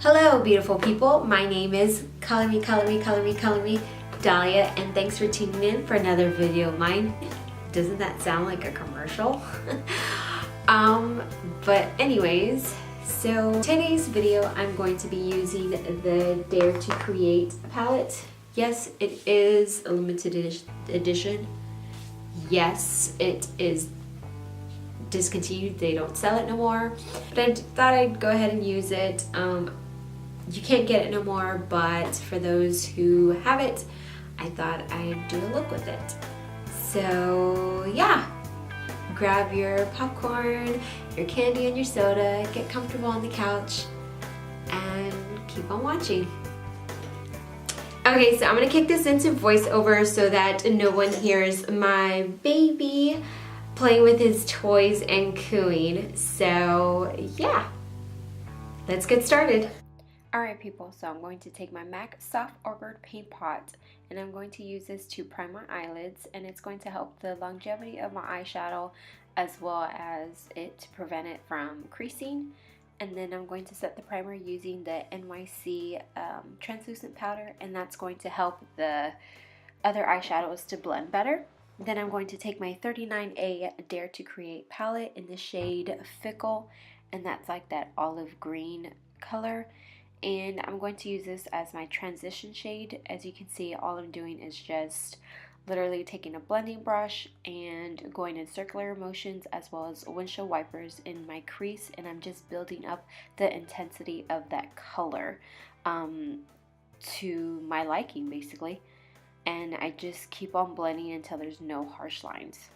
Hello, beautiful people. My name is Color Me, Dahlia, and thanks for tuning in for another video of mine. Doesn't that sound like a commercial? But anyways, so today's video I'm going to be using the Dare to Create palette. Yes, it is a limited edition. Yes, it is discontinued. They don't sell it no more, but I thought I'd go ahead and use it. You can't get it no more, but for those who have it, I thought I'd do a look with it. So yeah, grab your popcorn, your candy and your soda, get comfortable on the couch, and keep on watching. Okay, so I'm gonna kick this into voiceover so that no one hears my baby playing with his toys and cooing. So yeah, let's get started. Alright people, so I'm going to take my MAC Soft Orbered Paint Pot and I'm going to use this to prime my eyelids, and it's going to help the longevity of my eyeshadow as well as it to prevent it from creasing. And then I'm going to set the primer using the NYC translucent powder, and that's going to help the other eyeshadows to blend better. Then I'm going to take my 39A Dare to Create palette in the shade Fickle, and that's like that olive green color. And I'm going to use this as my transition shade. As you can see, all I'm doing is just literally taking a blending brush and going in circular motions as well as windshield wipers in my crease, and I'm just building up the intensity of that color to my liking basically. And I just keep on blending until there's no harsh lines.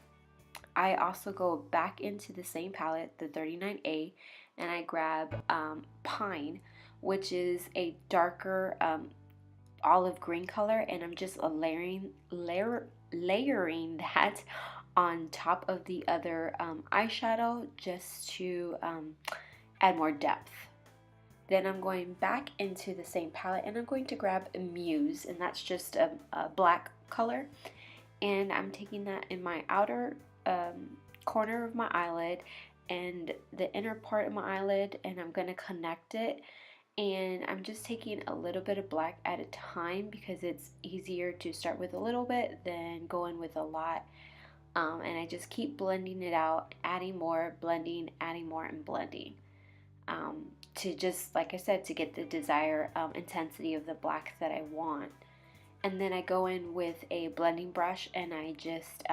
I also go back into the same palette, the 39A, and I grab Pine, which is a darker olive green color, and I'm just layering that on top of the other eyeshadow just to add more depth. Then I'm going back into the same palette and I'm going to grab Muse, and that's just a black color, and I'm taking that in my outer corner of my eyelid and the inner part of my eyelid, and I'm going to connect it. And I'm just taking a little bit of black at a time because it's easier to start with a little bit than going with a lot. And I just keep blending it out, adding more, blending, adding more, and blending. To just, like I said, to get the desired intensity of the black that I want. And then I go in with a blending brush and I just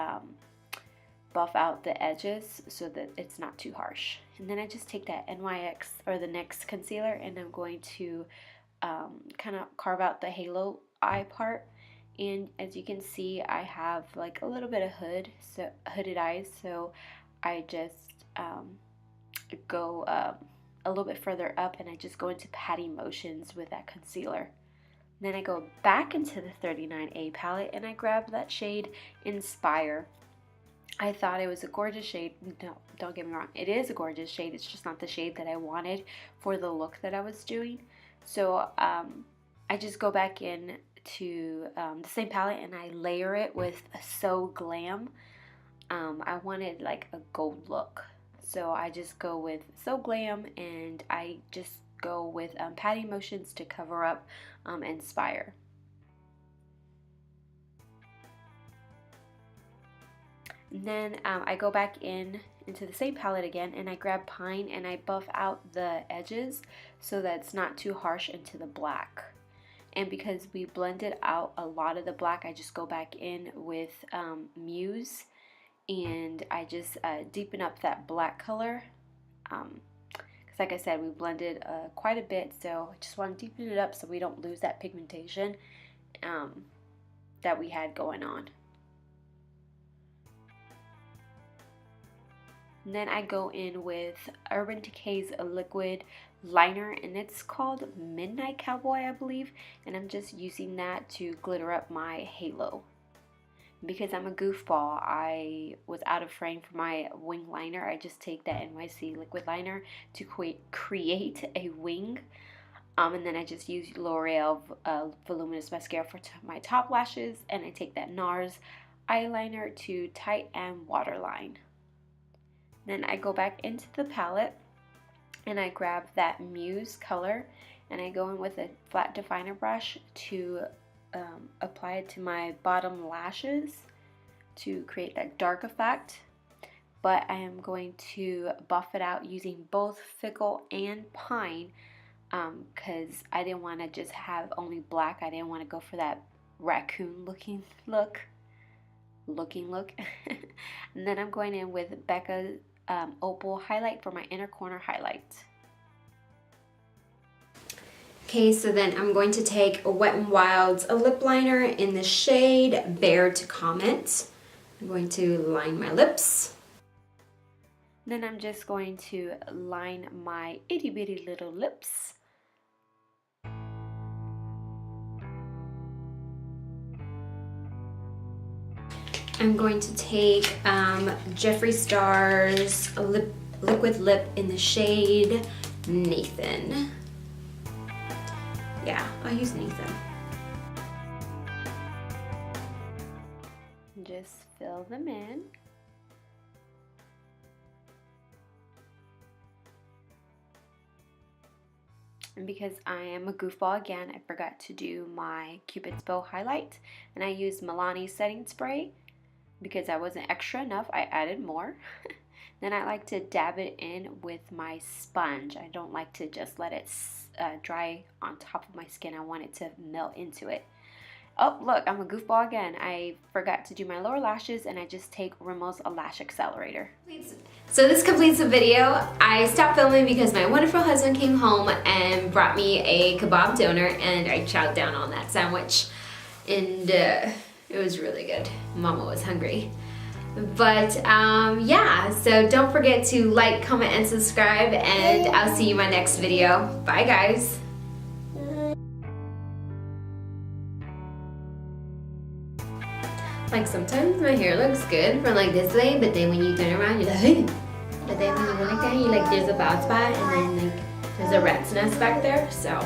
buff out the edges so that it's not too harsh. And then I just take that NYX or the NYX concealer and I'm going to kind of carve out the halo eye part. And as you can see, I have like a little bit of hooded eyes, so I just go a little bit further up and I just go into patting motions with that concealer. Then I go back into the 39A palette and I grab that shade Inspire. I thought it was a gorgeous shade. No, don't get me wrong, it is a gorgeous shade. It's just not the shade that I wanted for the look that I was doing. So I just go back in to the same palette and I layer it with So Glam. I wanted like a gold look, so I just go with So Glam and I just go with patting motions to cover up Inspire. And then I go back into the same palette again and I grab Pine and I buff out the edges so that it's not too harsh into the black. And because we blended out a lot of the black, I just go back in with Muse and I just deepen up that black color. Because like I said, we blended quite a bit, so I just want to deepen it up so we don't lose that pigmentation that we had going on. And then I go in with Urban Decay's liquid liner, and it's called Midnight Cowboy, I believe, and I'm just using that to glitter up my halo. Because I'm a goofball, I was out of frame for my wing liner. I just take that NYC liquid liner to create a wing, and then I just use L'Oreal Voluminous Mascara for my top lashes, and I take that NARS eyeliner to tight and waterline. Then I go back into the palette and I grab that Muse color and I go in with a flat definer brush to apply it to my bottom lashes to create that dark effect. But I am going to buff it out using both Fickle and Pine because I didn't want to just have only black. I didn't want to go for that raccoon looking look. And then I'm going in with Becca's Opal highlight for my inner corner highlight. Okay, so then I'm going to take a Wet n Wild's lip liner in the shade Bear to Comment. I'm going to line my lips. Then I'm just going to line my itty bitty little lips. I'm going to take Jeffree Star's liquid lip in the shade Nathan. Yeah, I'll use Nathan. Just fill them in. And because I am a goofball again, I forgot to do my Cupid's bow highlight, and I used Milani's setting spray. Because I wasn't extra enough, I added more. Then I like to dab it in with my sponge. I don't like to just let it dry on top of my skin. I want it to melt into it. Oh, look, I'm a goofball again. I forgot to do my lower lashes, and I just take Rimmel's Lash Accelerator. So this completes the video. I stopped filming because my wonderful husband came home and brought me a kebab doner, and I chowed down on that sandwich. And it was really good. Mama was hungry. But yeah, so don't forget to like, comment, and subscribe, and I'll see you in my next video. Bye, guys. Like sometimes my hair looks good from like this way, but then when you turn around, you're like, hey. But then when you look at it, you're like, there's a bald spot, and then like there's a rat's nest back there. So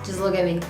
just look at me.